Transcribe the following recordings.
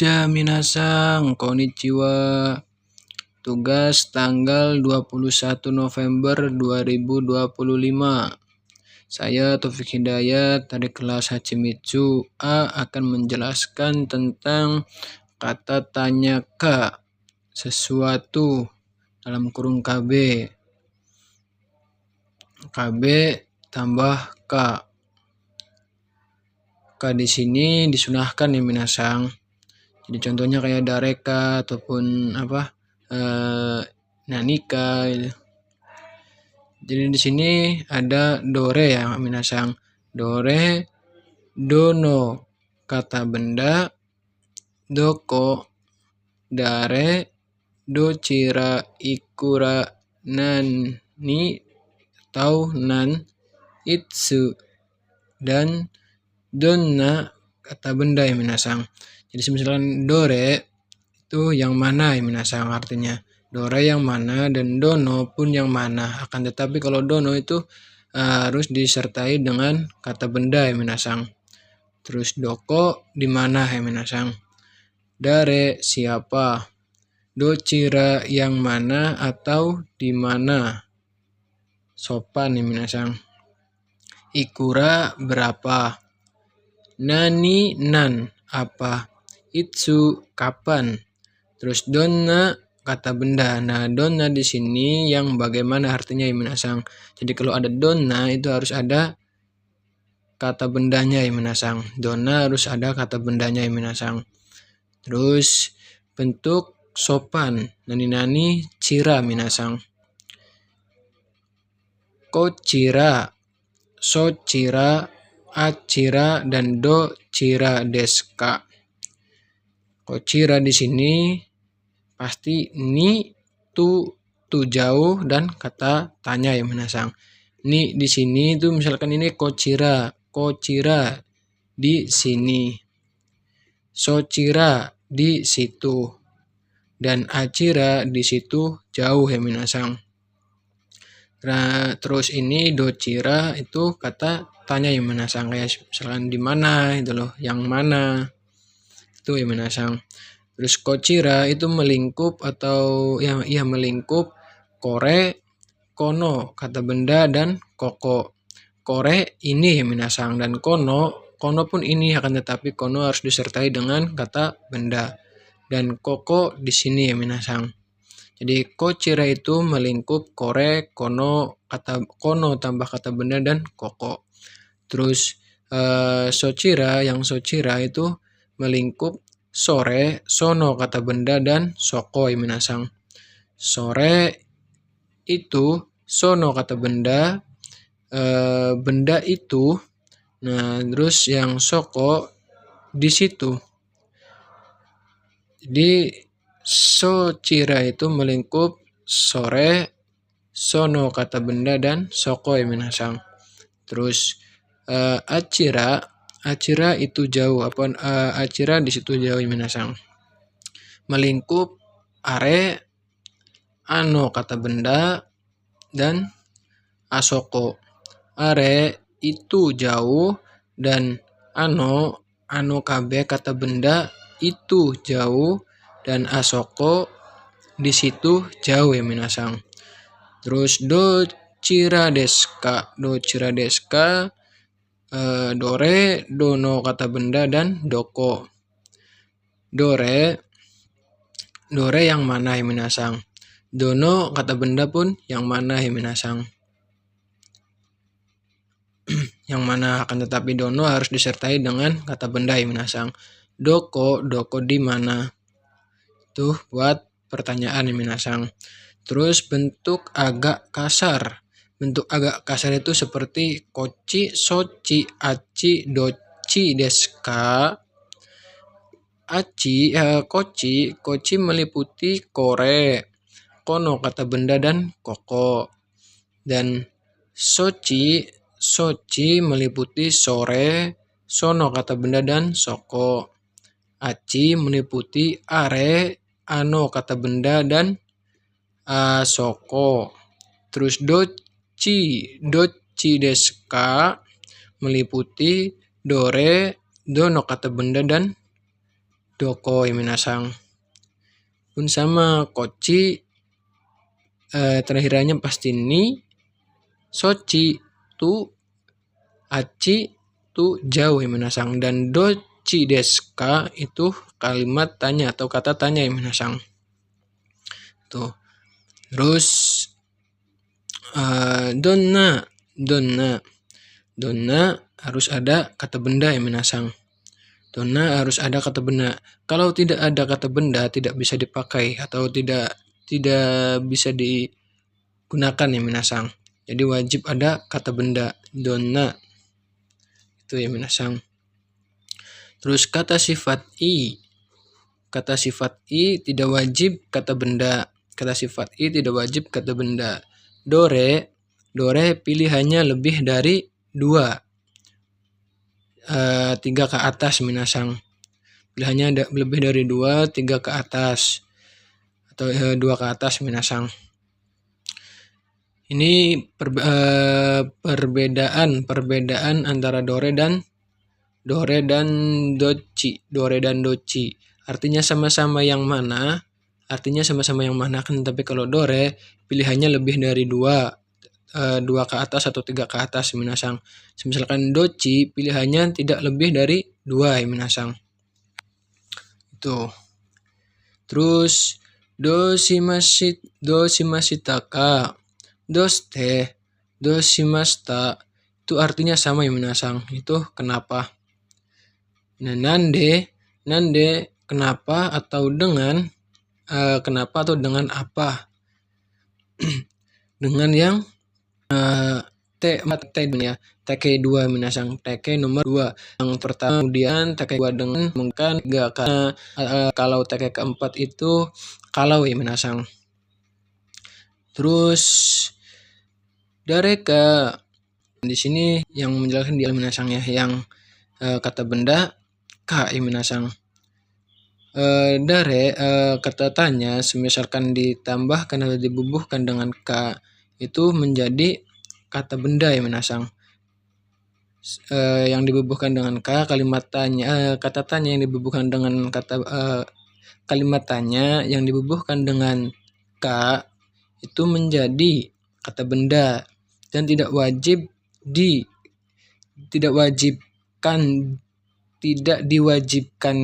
Minasang, konnichiwa. Tugas tanggal 21 November 2025. Saya Taufik Hidayat dari kelas Hachimitsu A akan menjelaskan tentang kata tanya ka, sesuatu dalam kurung KB. KB tambah ka. Ka di sini disunahkan ya minasang. Jadi contohnya kayak dareka ataupun nanika gitu. Jadi di sini ada dore ya minasang. Dore, dono kata benda, doko, dare, docira, ikura, nani atau nan, itsu, dan donna kata benda ya minasang. Jadi misalkan dore itu yang mana ya minasang artinya. Dore yang mana dan dono pun yang mana. Akan tetapi kalau dono itu harus disertai dengan kata benda ya minasang. Terus doko di mana ya minasang. Dare siapa. Docira yang mana atau di mana. Sopan ya minasang. Ikura berapa. Nani nan apa. Itsu kapan. Terus donna kata benda. Nah, donna di sini yang bagaimana artinya ya minasang. Jadi kalau ada donna itu harus ada kata bendanya ya minasang. Donna harus ada kata bendanya ya minasang. Terus bentuk sopan. Nani cira minasang. Kocira, socira, acira, dan do cira deska. Kocira di sini pasti ni tu jauh dan kata tanya ya minasang. Ni di sini itu misalkan ini kocira di sini. Socira di situ. Dan acira di situ jauh ya minasang. Nah, terus ini docira itu kata tanya ya minasang, kayak misalkan di mana itu loh, yang mana. Itu ya minasang. Terus kocira itu melingkup atau ya melingkup kore, kono kata benda dan koko. Kore ini ya minasang dan kono pun ini akan tetapi kono harus disertai dengan kata benda dan koko di sini ya minasang. Jadi kocira itu melingkup kore, kono tambah kata benda dan koko. Terus socira itu melingkup sore, sono kata benda dan soko ya minasang. Sore itu sono kata benda, benda itu. Nah, terus yang soko di situ. Jadi socira itu melingkup sore, sono kata benda dan soko ya minasang. Terus acira itu jauh acira di situ jauh ya minasang. Melingkup are, ano kata benda dan asoko. Are itu jauh dan ano kabe kata benda itu jauh dan asoko di situ jauh ya minasang. Terus docira deska dore, dono kata benda dan doko. Dore yang mana ya minasang. Dono kata benda pun yang mana ya minasang. Yang mana akan tetapi dono harus disertai dengan kata benda ya minasang. Doko di mana. Tuh buat pertanyaan ya minasang. Terus bentuk agak kasar. Bentuk agak kasar itu seperti koci, soci, aci, doci, deska. Koci meliputi kore, kono kata benda dan koko. Dan soci meliputi sore, sono kata benda dan soko. Aci meliputi are, ano kata benda dan soko. Terus doci deska meliputi dore, dono kata benda dan doko ya minasang. Pun sama koci terakhirannya pasti ni, soci tu, aci tu jauh ya minasang, dan doci desu ka itu kalimat tanya atau kata tanya ya minasang. Tuh. Terus donna harus ada kata benda ya minasang. Donna harus ada kata benda. Kalau tidak ada kata benda tidak bisa dipakai atau tidak bisa digunakan ya minasang. Jadi wajib ada kata benda donna. Itu ya minasang. Terus kata sifat i. Kata sifat i tidak wajib kata benda. Kata sifat i tidak wajib kata benda. Dore pilihannya lebih dari 2. 3 ke atas minasang. Pilihannya ada lebih dari 2, 3 ke atas. Atau 2 ke atas minasang. Ini perbedaan antara dore dan doci. Dore dan doci. Artinya sama-sama yang mana? Kan, tapi kalau dore pilihannya lebih dari 2. 2 ke atas atau 3 ke atas minasang. Misalkan doci pilihannya tidak lebih dari 2 ya minasang. Itu. Terus doshimashitaka, doste, doshimashita itu artinya sama ya minasang. Itu kenapa. Nah, nande kenapa atau dengan kenapa atau dengan apa. Dengan yang TK 2 minasang. TK nomor 2. Yang pertama, kemudian TK 2 dengan mungkin 3 karena kalau TK keempat itu kalau ya minasang. Terus dareka di sini yang menjelaskan di minasang ya, yang kata benda ka ya minasang. Kata tanya misalkan ditambahkan atau dibubuhkan dengan ka itu menjadi kata benda ya minasang. Yang dibubuhkan dengan ka kalimat tanya, kata tanya yang dibubuhkan dengan kata kalimat tanya yang dibubuhkan dengan ka itu menjadi kata benda dan tidak diwajibkan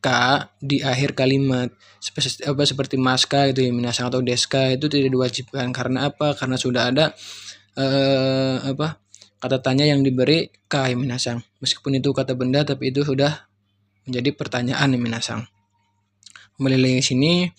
ka di akhir kalimat seperti maska gitu ya minasang atau deska itu tidak diwajibkan. Karena apa? Karena sudah ada kata tanya yang diberi ka ya minasang. Meskipun itu kata benda tapi itu sudah menjadi pertanyaan ya minasang. Kembali lagi sini.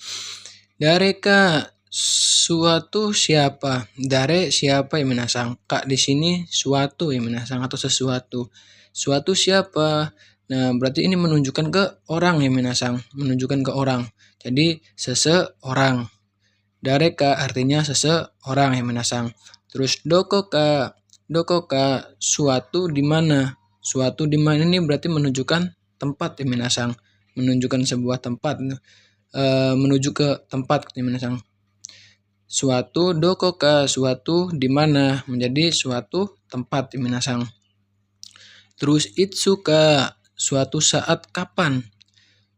Dareka suatu siapa? Dare siapa ya minasang? Ka di sini suatu ya minasang atau sesuatu. Suatu siapa? Nah, berarti ini menunjukkan ke orang ya minasang, menunjukkan ke orang. Jadi seseorang. Dareka artinya seseorang ya minasang. Terus dokoka suatu di mana? Suatu di mana ini berarti menunjukkan tempat ya minasang. Menunjukkan sebuah tempat. Menuju ke tempat ya minasang. Suatu dokoka suatu di mana menjadi suatu tempat ya minasang. Terus itsuka suatu saat kapan?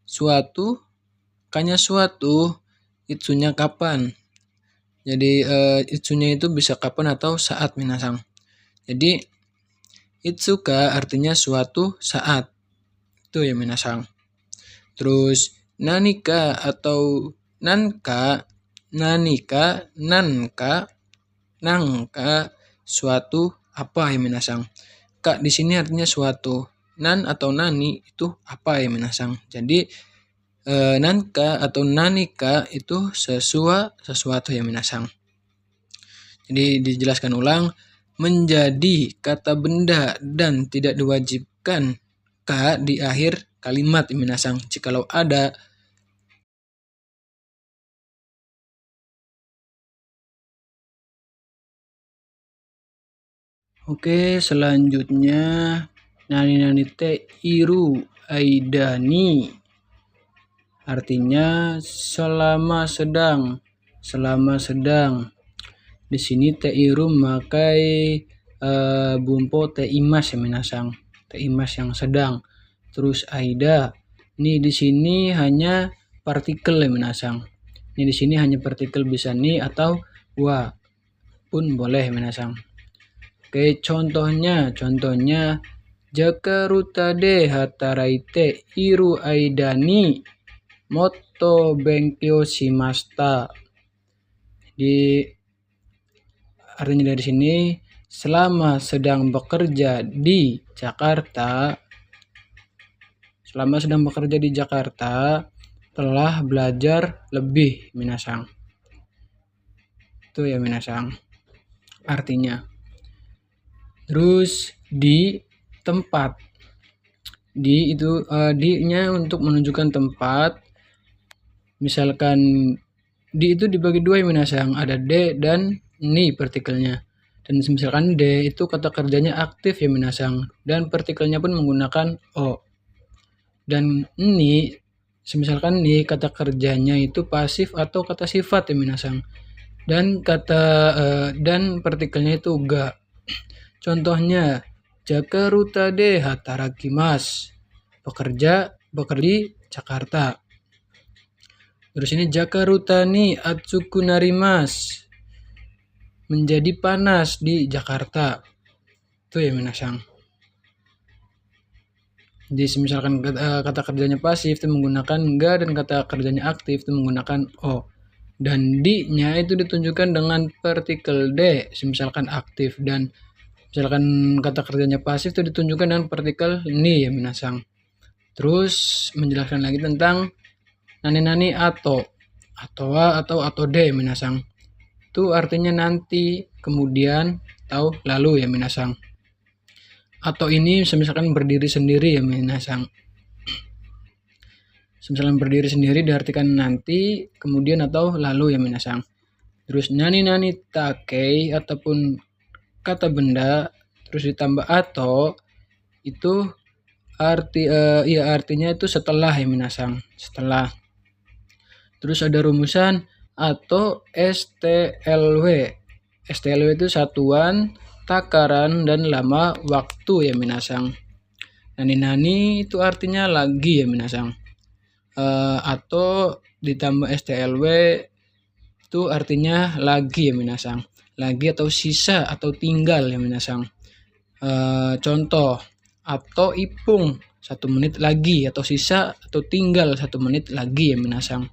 Suatu kanya suatu, itsunya kapan. Jadi itsunya itu bisa kapan atau saat minasang. Jadi itsuka artinya suatu saat. Itu ya minasang. Terus nanika atau nanka suatu apa ya minasang. Ka di sini artinya suatu. Nan atau nani itu apa ya minasang. Jadi nanka atau nanika itu sesuatu ya minasang. Jadi dijelaskan ulang, menjadi kata benda dan tidak diwajibkan ka di akhir kalimat ya minasang. Jikalau ada Oke, selanjutnya nani te iru aidani. Artinya selama sedang. Di sini te iru memakai bumpo te imas ya minasang. Te imas yang sedang. Terus aida Ni di sini hanya partikel ya minasang. Ni di sini hanya partikel, bisa ni atau wa pun boleh minasang. Oke, contohnya Jakarta de hataraite iru aidani moto benkyo shimashita. Di artinya dari sini, selama sedang bekerja di Jakarta, telah belajar lebih minasang. Itu ya minasang artinya. Terus di tempat, di itu di-nya untuk menunjukkan tempat. Misalkan di itu dibagi dua ya minasang, ada de dan ni partikelnya. Dan misalkan de itu kata kerjanya aktif ya minasang, dan partikelnya pun menggunakan o. Dan ni, misalkan ni kata kerjanya itu pasif atau kata sifat ya minasang, dan dan partikelnya itu ga. Contohnya Jakarta de hatarakimasu, bekerja di Jakarta. Terus ini Jakarta ni atsuku narimasu, menjadi panas di Jakarta. Itu ya minasang. Jadi misalkan kata kerjanya pasif itu menggunakan ga, dan kata kerjanya aktif itu menggunakan o. Dan di-nya itu ditunjukkan dengan partikel de, misalkan aktif, dan misalkan kata kerjanya pasif itu ditunjukkan dengan partikel ni ya minasang. Terus menjelaskan lagi tentang nani atau de minasang. Itu artinya nanti, kemudian, atau lalu ya minasang. Atau ini misalkan berdiri sendiri ya minasang. Misalkan berdiri sendiri diartikan nanti, kemudian, atau lalu ya minasang. Terus nani takei ataupun kata benda terus ditambah atau itu artinya itu setelah ya minasang, setelah. Terus ada rumusan atau STLW. STLW itu satuan, takaran, dan lama waktu ya minasang. Nani itu artinya lagi ya minasang. Atau ditambah STLW itu artinya lagi ya minasang. Lagi atau sisa atau tinggal ya minasang. Contoh, atau ipung 1 menit lagi, atau sisa atau tinggal 1 menit lagi ya minasang.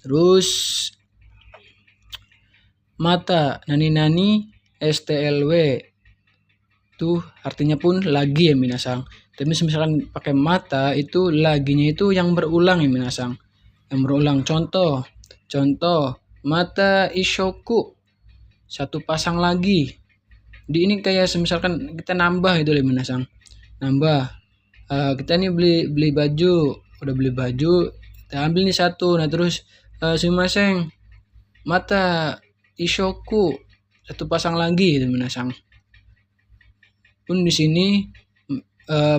Terus mata nani STLW itu artinya pun lagi ya minasang. Tapi misalkan pakai mata itu laginya itu yang berulang ya minasang. Yang berulang. Contoh mata ishoku, 1 pasang lagi. Di ini kayak misalkan kita nambah itu ya minasang. Nambah. Kita nih beli baju, udah beli baju, kita ambil nih 1. Nah terus sumimasen, mata ishoku, 1 pasang lagi itu minasang. Pun di sini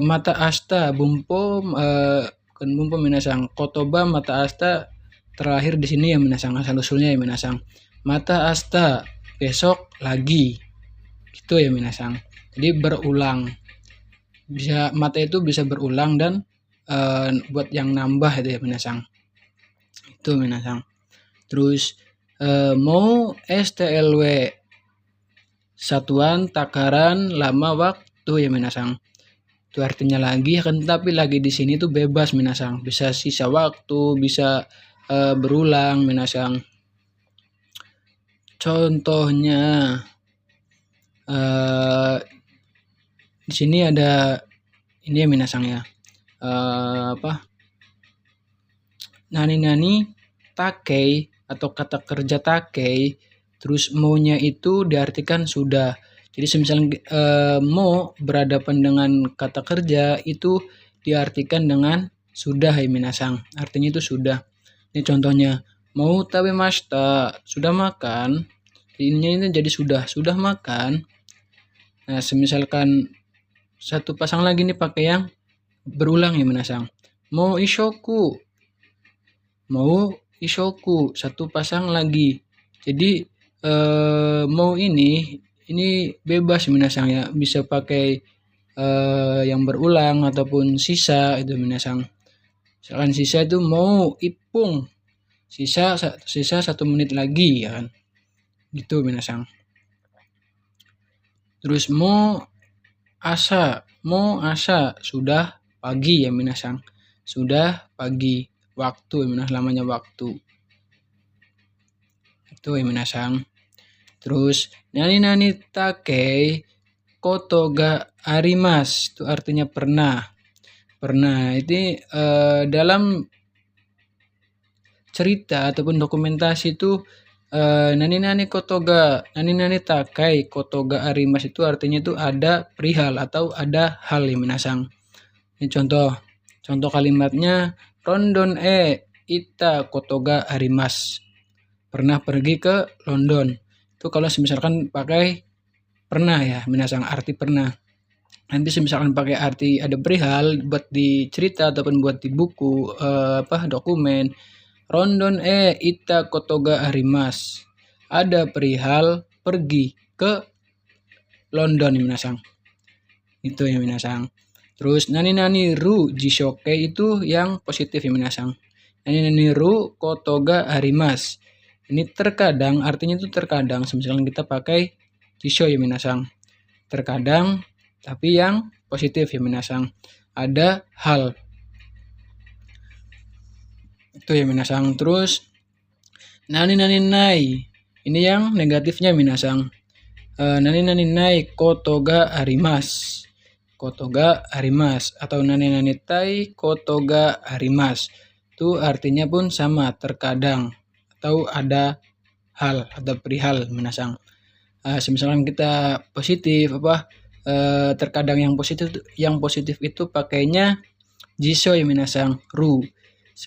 mata asta bumpo bukan bumpo minasang, kotoba mata asta terakhir di sini ya minasang, asal usulnya ya minasang. Mata asta, besok lagi. Gitu ya minasang. Jadi berulang. Bisa mata itu bisa berulang dan buat yang nambah itu ya minasang. Itu minasang. Terus mau STLW, satuan, takaran, lama waktu ya minasang. Itu artinya lagi, akan tapi lagi di sini tuh bebas minasang. Bisa sisa waktu, bisa berulang minasang. Contohnya di sini ada ini ya minasang ya. Nani takei atau kata kerja takei, terus mo-nya itu diartikan sudah. Jadi misalnya mo berhadapan dengan kata kerja itu diartikan dengan sudah ya minasang. Artinya itu sudah. Ini contohnya, mau tabemashita, sudah makan. Ini jadi sudah makan. Nah, misalkan 1 pasang lagi nih pakai yang berulang ya minasang. Mau ishoku, 1 pasang lagi. Jadi mau ini bebas minasang ya, bisa pakai yang berulang ataupun sisa itu minasang. Misalkan sisa itu mau ipung, sisa 1 menit lagi ya kan. Gitu minasang. Terus mo asa sudah pagi ya minasang. Sudah pagi, waktu ya lamanya waktu. Itu ya minasang. Terus nani takei koto ga arimas itu artinya pernah. Pernah itu dalam cerita ataupun dokumentasi itu nani takai koto ga arimas itu artinya itu ada perihal atau ada hal ya minasang. Ini contoh kalimatnya Rondon ita koto ga arimas. Pernah pergi ke London. Itu kalau misalkan pakai pernah ya minasang, arti pernah. Nanti misalkan pakai arti ada perihal buat di cerita ataupun buat di buku dokumen. Rondon ita koto ga arimas. Ada perihal pergi ke London ya minasang. Itu ya minasang. Terus nani ru jishoke itu yang positif ya minasang. Nani ru koto ga arimas. Ini terkadang, artinya itu terkadang. Misalkan kita pakai jisho ya minasang. Terkadang, tapi yang positif ya minasang. Ada hal. Itu ya minasang. Terus, nani nai. Ini yang negatifnya minasang. Nani nai koto ga arimas. Koto ga arimas. Atau nani tai koto ga arimas. Itu artinya pun sama, terkadang. Atau ada hal, ada perihal minasang. Misalkan kita positif terkadang yang positif itu pakainya jisho ya minasang, ru.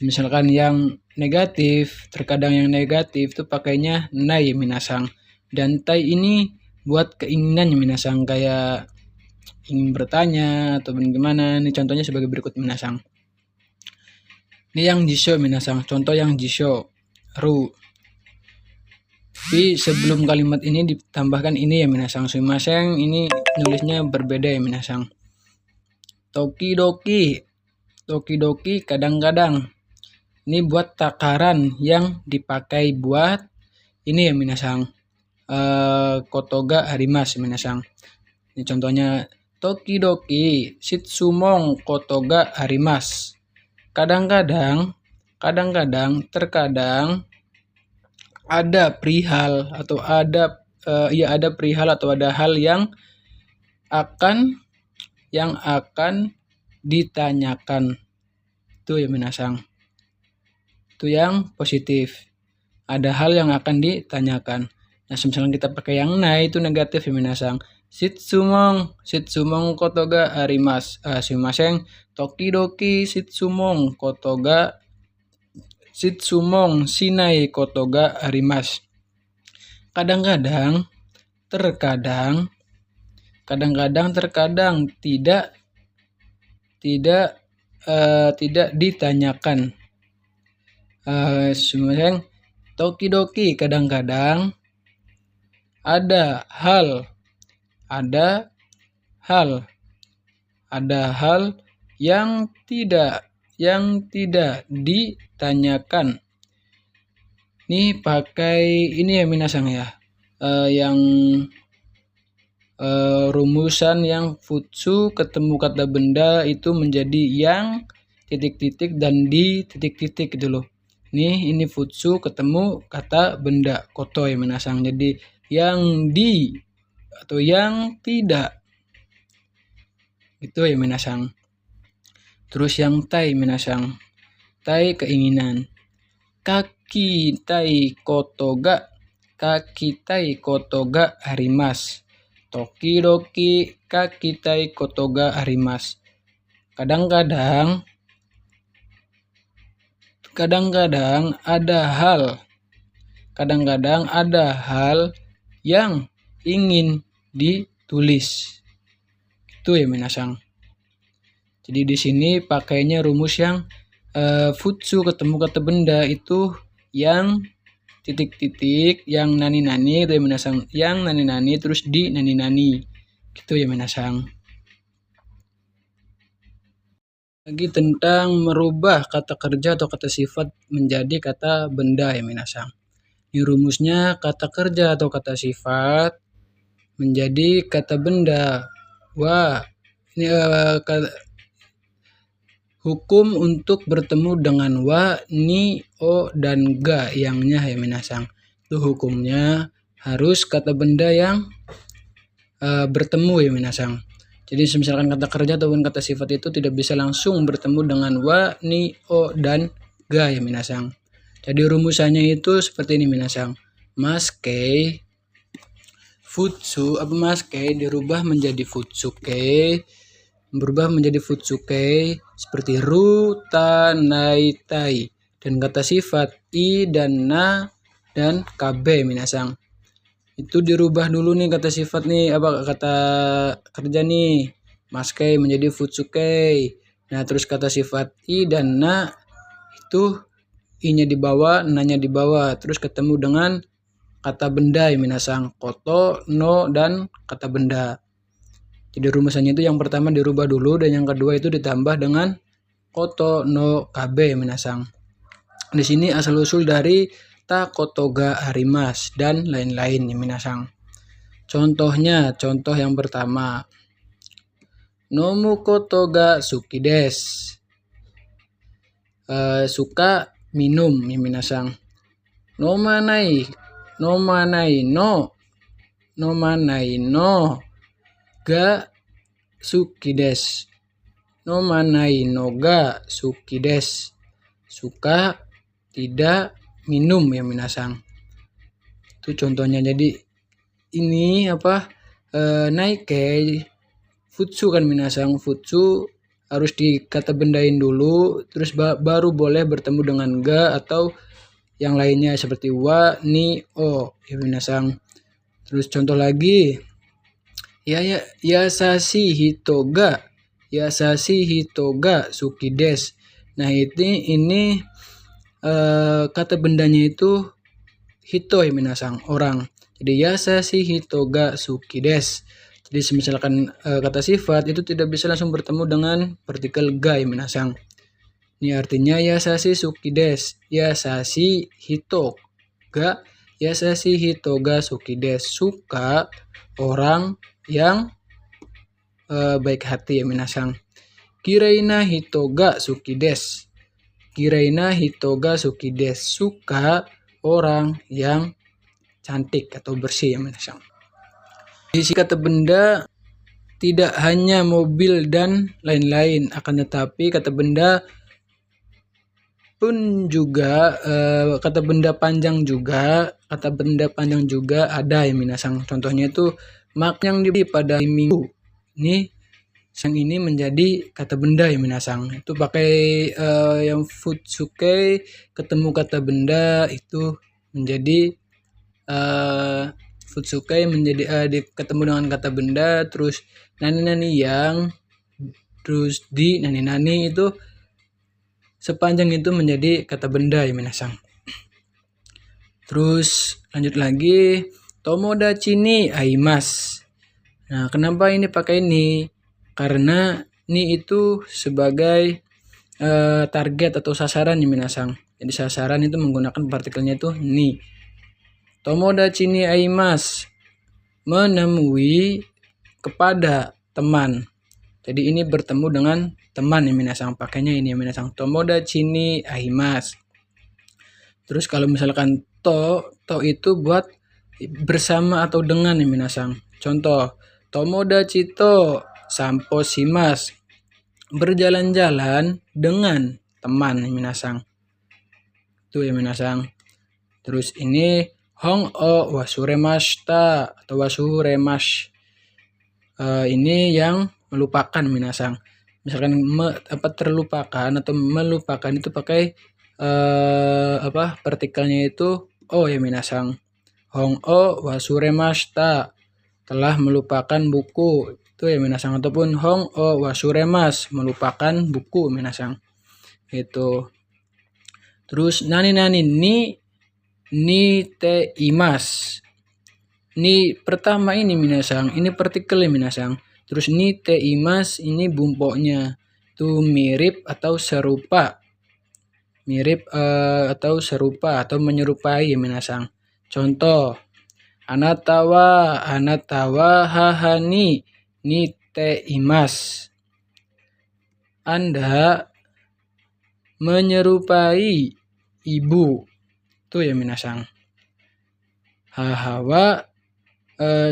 Misalkan yang negatif, terkadang yang negatif itu pakainya nai minasang. Dan tai ini buat keinginan ya minasang, kayak ingin bertanya atau bagaimana. Ini contohnya sebagai berikut minasang. Ini yang jisho minasang, contoh yang jisho, ru. Tapi sebelum kalimat ini ditambahkan ini ya minasang. Sumimasen, ini nulisnya berbeda ya minasang. Tokidoki kadang-kadang. Ini buat takaran yang dipakai buat ini ya minasang. Koto ga arimas minasang. Ini contohnya tokidoki shitsumon koto ga arimas. Kadang-kadang, terkadang ada perihal atau ada perihal atau ada hal yang akan ditanyakan. Itu ya minasang. Itu yang positif. Ada hal yang akan ditanyakan. Nah, misalnya kita pakai yang nai itu negatif ya minasang. Shitsumon koto ga arimas. Sumimasen, tokidoki shitsumon shinai koto ga arimas. Kadang-kadang tidak ditanyakan. Sumimasen, tokidoki kadang-kadang ada hal yang tidak ditanyakan. Ini pakai ini ya minasang ya. Yang rumusan yang futsu ketemu kata benda itu menjadi yang titik-titik dan di titik-titik gitu loh. Ini futsu ketemu kata benda koto ya minasang. Jadi yang di atau yang tidak. Itu ya minasang. Terus yang tai minasang. Tai keinginan. Kaki tai koto ga arimas. Tokidoki kaki tai koto ga arimas. Kadang-kadang ada hal yang ingin ditulis. Itu ya minasang. Jadi di sini pakainya rumus yang futsu ketemu kata benda itu yang titik-titik, yang nani-nani itu ya minasang. Yang nani-nani terus di nani-nani. Gitu ya minasang. lagi tentang merubah kata kerja atau kata sifat menjadi kata benda ya minasang. Di rumusnya kata kerja atau kata sifat menjadi kata benda. Wah, ini hukum untuk bertemu dengan wa, ni, o, dan ga yangnya ya minasang. Itu hukumnya harus kata benda yang bertemu ya minasang. Jadi misalkan kata kerja ataupun kata sifat itu tidak bisa langsung bertemu dengan wa, ni, o, dan ga ya minasang. Jadi rumusannya itu seperti ini minasang. Maskei futsu maskei dirubah menjadi futsuke, berubah menjadi futsuke seperti ru, ta, nai, tai. Dan kata sifat i dan na dan kabe minasang. Itu dirubah dulu nih kata sifat nih, kata kerja nih. Maskei menjadi futsuke. Nah, terus kata sifat i dan na itu i-nya di bawah, na-nya di bawah. Terus ketemu dengan kata benda ya minasang. Koto, no, dan kata benda. Jadi rumusannya itu yang pertama dirubah dulu dan yang kedua itu ditambah dengan koto, no, kabe ya minasang. Di sini asal usul dari ta, koto, ga, arimas dan lain-lain ya minasang. Contohnya, contoh yang pertama. Nomu koto ga suki desu. Suka minum ya minasang. Nomanai no ga suki desu. Nomanai no ga suki desu. Suka tidak minum ya minasang. Itu contohnya. Jadi ini naike futsu kan minasang. Futsu harus dikata bendain dulu, terus baru boleh bertemu dengan ga atau yang lainnya seperti wa, ni, o ya minasang. Terus contoh lagi, yasashi hitoga suki desu. Nah, ini kata bendanya itu hito ya minasang, orang. Jadi yasashi hitoga suki desu. Jadi misalkan kata sifat itu tidak bisa langsung bertemu dengan partikel ga ya minasang. Ini artinya yasashi suki desu. Yasashi hitoga suki desu. Suka orang yang baik hati ya minasang. Kiraina hitoga suki desu. Suka orang yang cantik atau bersih ya minasang. Isi kata benda tidak hanya mobil dan lain-lain, akan tetapi kata benda pun juga kata benda panjang juga ada ya minasang. Contohnya itu mak yang di pada minggu. Ini menjadi kata benda ya minasang. Itu pakai yang futsuke ketemu kata benda itu menjadi futsuke menjadi ketemu dengan kata benda, terus nani yang, terus di nani itu sepanjang itu menjadi kata benda ya minasang. Terus lanjut lagi, tomodachi ni aimasu. Nah, kenapa ini pakai ni? Karena ni itu sebagai target atau sasaran ya minasang. Jadi sasaran itu menggunakan partikelnya itu ni. Tomodachi ni aimasu, menemui kepada teman. Jadi ini bertemu dengan teman ya minasang, pakainya ini ya minasang. Tomodachi ni aimasu. Terus kalau misalkan to itu buat bersama atau dengan ya minasang. Contoh, tomodachi to sampo shimasu. Berjalan-jalan dengan teman ya minasang. Itu ya minasang. Terus ini hong o wasuremashita atau wasuremash. Ini yang melupakan minasang. Misalkan terlupakan atau melupakan itu pakai partikelnya itu o ya minasang. Hong o wasuremashita, telah melupakan buku. Itu ya minasang. Ataupun hong o wasuremasu, melupakan buku minasang. Itu. Terus nani ni te imas. Ni pertama ini minasang, ini partikel ya minasang. Terus ni te imas ini bumpoknya. itu mirip atau serupa. Mirip atau serupa atau menyerupai minasang. Contoh, anatawa hahani ni te imas. Anda menyerupai ibu. Itu ya minasang. Hahawa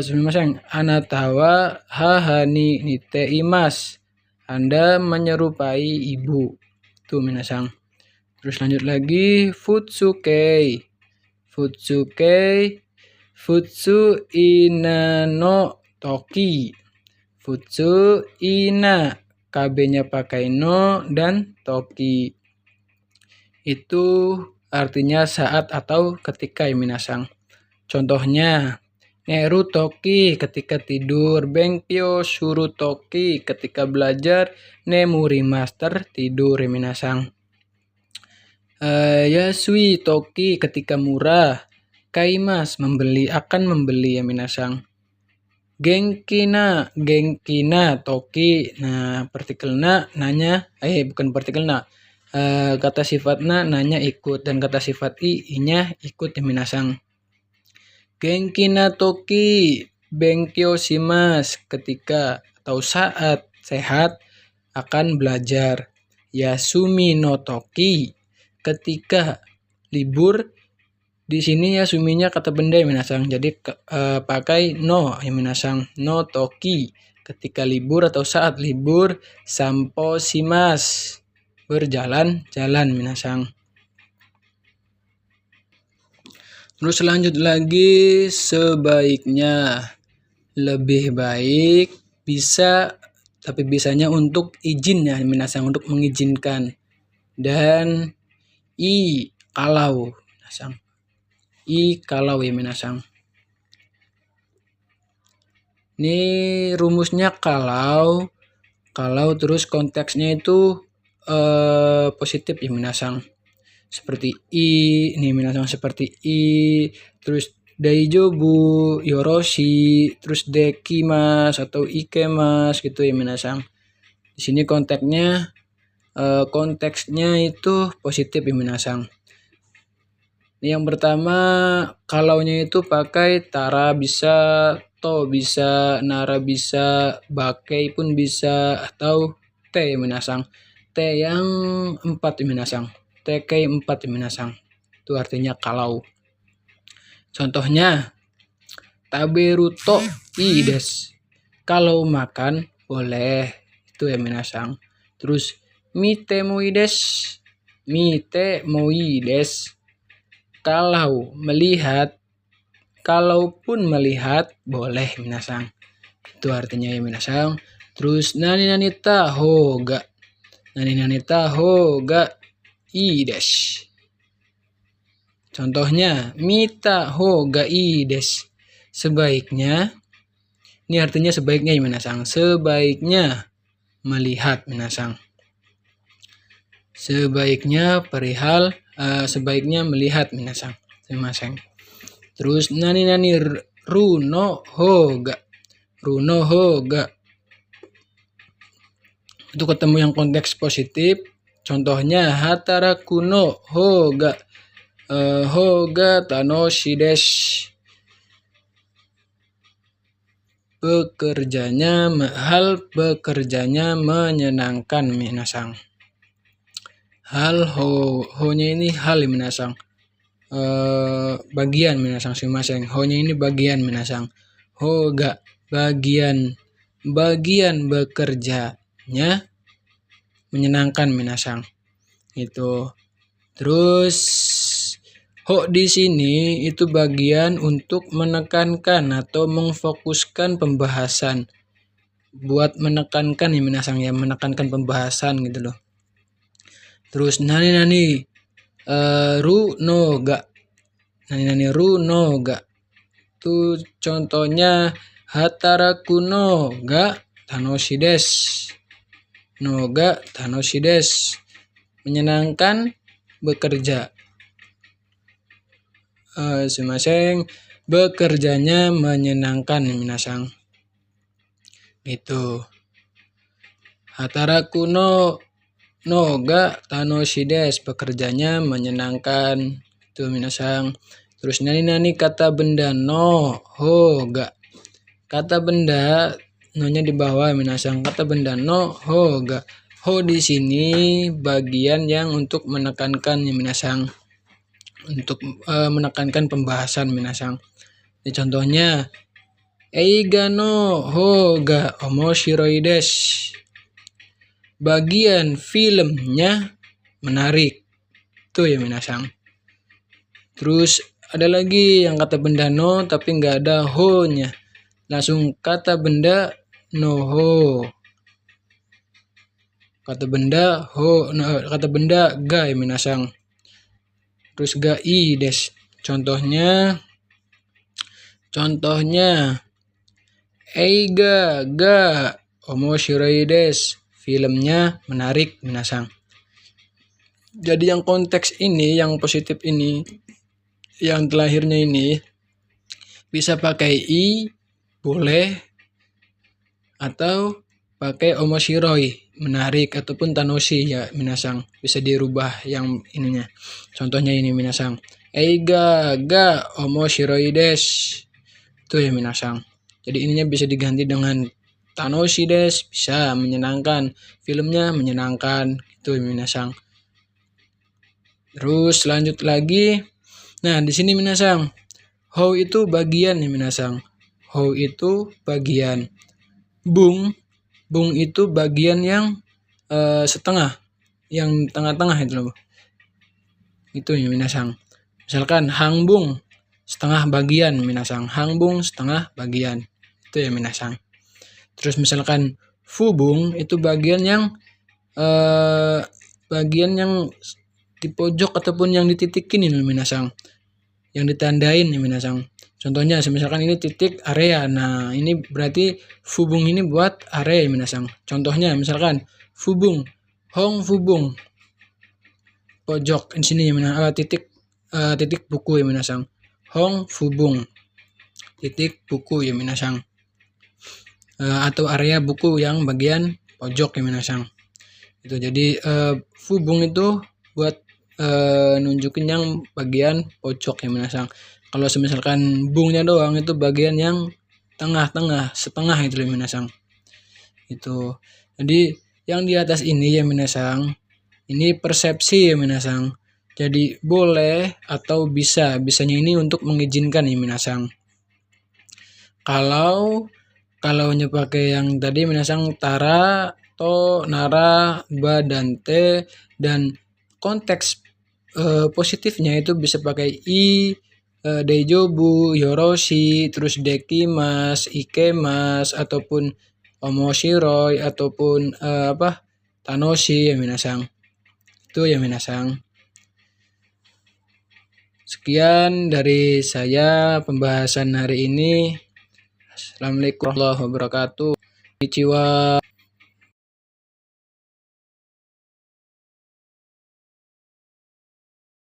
sumimasen. Anatawa hahani ni te imas. Anda menyerupai ibu. Itu minasang. Terus lanjut lagi, futsukei. Futsukei. Futsu ina no toki. Futsu ina. KB-nya pakai no dan toki. Itu artinya saat atau ketika ya minasang. Contohnya, neru toki ketika tidur, bengkyo suru toki ketika belajar, nemuri master tidur ya minasang. Yasui toki ketika murah, kaimas akan membeli ya minasang. Genkina toki. Nah, partikelna nanya bukan partikelna. Kata sifatna nanya ikut dan kata sifat i-nya ikut ya minasang. Genkina toki benkyo shimas ketika atau saat sehat akan belajar. Yasumi no toki ketika libur. Di sini ya suminya kata benda ya minasang. Jadi pakai no ya minasang. No toki ketika libur atau saat libur. Sampo shimas berjalan-jalan minasang. Terus lanjut lagi, sebaiknya. Lebih baik bisa, tapi bisanya untuk izin ya minasang, untuk mengizinkan. Dan kalau minasang. Kalau ya minasang. Ini rumusnya kalau terus konteksnya itu positif ya minasang. Seperti ini minasang, seperti terus daijobu, yoroshi, terus dekimas atau ikemas gitu ya minasang. Di sini konteksnya itu positif ya minasang. Yang pertama, kalaunya itu pakai tara bisa, to bisa, nara bisa, bakai pun bisa, atau te minasang. Te yang 4 minasang. Te kei 4 minasang. Itu artinya kalau. Contohnya, taberuto ides. Kalau makan boleh. Itu ya minasang. Terus mite moides. Mite moides. Kalau melihat, kalaupun melihat boleh minasang. Itu artinya ya minasang. Terus nani taho ga. Nani taho ga ides. Contohnya mita ho ga ides. Sebaiknya, ini artinya sebaiknya ya minasang. Sebaiknya melihat minasang. Sebaiknya perihal sebaiknya melihat minasang. Sumimasen. Terus nani runo hoga. Runo hoga. Itu ketemu yang konteks positif. Contohnya hataraku no hoga. Hoga tanoshi desu. Hal bekerjanya menyenangkan minasang. Hal ho-nya ini hal minasang. Bagian minasang sumimasen. Ho-nya ini bagian minasang. Hoga bagian bekerjanya menyenangkan minasang. Itu. Terus ho di sini itu bagian untuk menekankan atau memfokuskan pembahasan. Buat menekankan ya minasang ya, menekankan pembahasan gitu loh. Terus nani ru no ga. Nani ru no ga. Itu contohnya hataraku no ga tanoshi desu. No ga tanoshi desu. Menyenangkan bekerja. Sumimasen, bekerjanya menyenangkan minasang. Gitu. Hataraku no ga tanoshi desu. Pekerjanya menyenangkan. Itu minasang. Terus nani kata benda no ho ga. Kata benda no-nya di bawah minasang. Kata benda no ho ga. Ho di sini bagian yang untuk menekankan ya minasang. Untuk menekankan pembahasan minasang. Ini contohnya eiga no ho ga omoshiroi desu. Bagian filmnya menarik. Itu ya minasang. Terus ada lagi yang kata benda no tapi nggak ada ho-nya. Langsung kata benda no ho. Kata benda ho, kata benda ga ya minasang. Terus ga i des. Contohnya eiga ga omoshiroi desu. Filmnya menarik minasang. Jadi yang konteks ini, yang positif ini, yang terakhirnya ini bisa pakai i boleh atau pakai omoshiroi menarik ataupun tanoshi ya minasang. Bisa dirubah yang ininya. Contohnya ini minasang. Eiga ga omoshiroi desu. Itu ya minasang. Jadi ininya bisa diganti dengan tanoshi desu, bisa menyenangkan. Filmnya menyenangkan. Itu ya minasang. Terus lanjut lagi. Nah, di sini minasang. Ho itu bagian ya minasang. Ho itu bagian. Bung itu bagian yang setengah. Yang tengah-tengah itu loh. Itu ya minasang. Misalkan hangbung setengah bagian minasang. Hangbung setengah bagian. Itu ya minasang. Terus misalkan fubung itu bagian yang di pojok ataupun yang dititikin ini minasang. Yang ditandain nih minasang. Contohnya misalkan ini titik area. Nah, ini berarti fubung ini buat area minasang. Contohnya misalkan fubung, hong fubung. Pojok di sini titik buku ya minasang. Hong fubung. Titik buku ya minasang. Atau area buku yang bagian pojok ya minasang. Itu jadi fubung itu buat nunjukin yang bagian pojok ya minasang. Kalau misalkan bungnya doang itu bagian yang tengah-tengah, setengah itu ya minasang. Itu. Jadi yang di atas ini ya minasang, ini persepsi ya minasang. Jadi boleh atau bisa. Bisanya ini untuk mengizinkan ya minasang. Kalau pakai yang tadi minasang tara, to, nara, ba, dan te, dan konteks positifnya itu bisa pakai i, deijobu, yoroshi, terus dekimas, ikemas, ataupun omoshiroi, ataupun tanoshi ya minasang. Itu ya minasang. Sekian dari saya pembahasan hari ini. Assalamualaikum warahmatullahi wabarakatuh. Konnichiwa.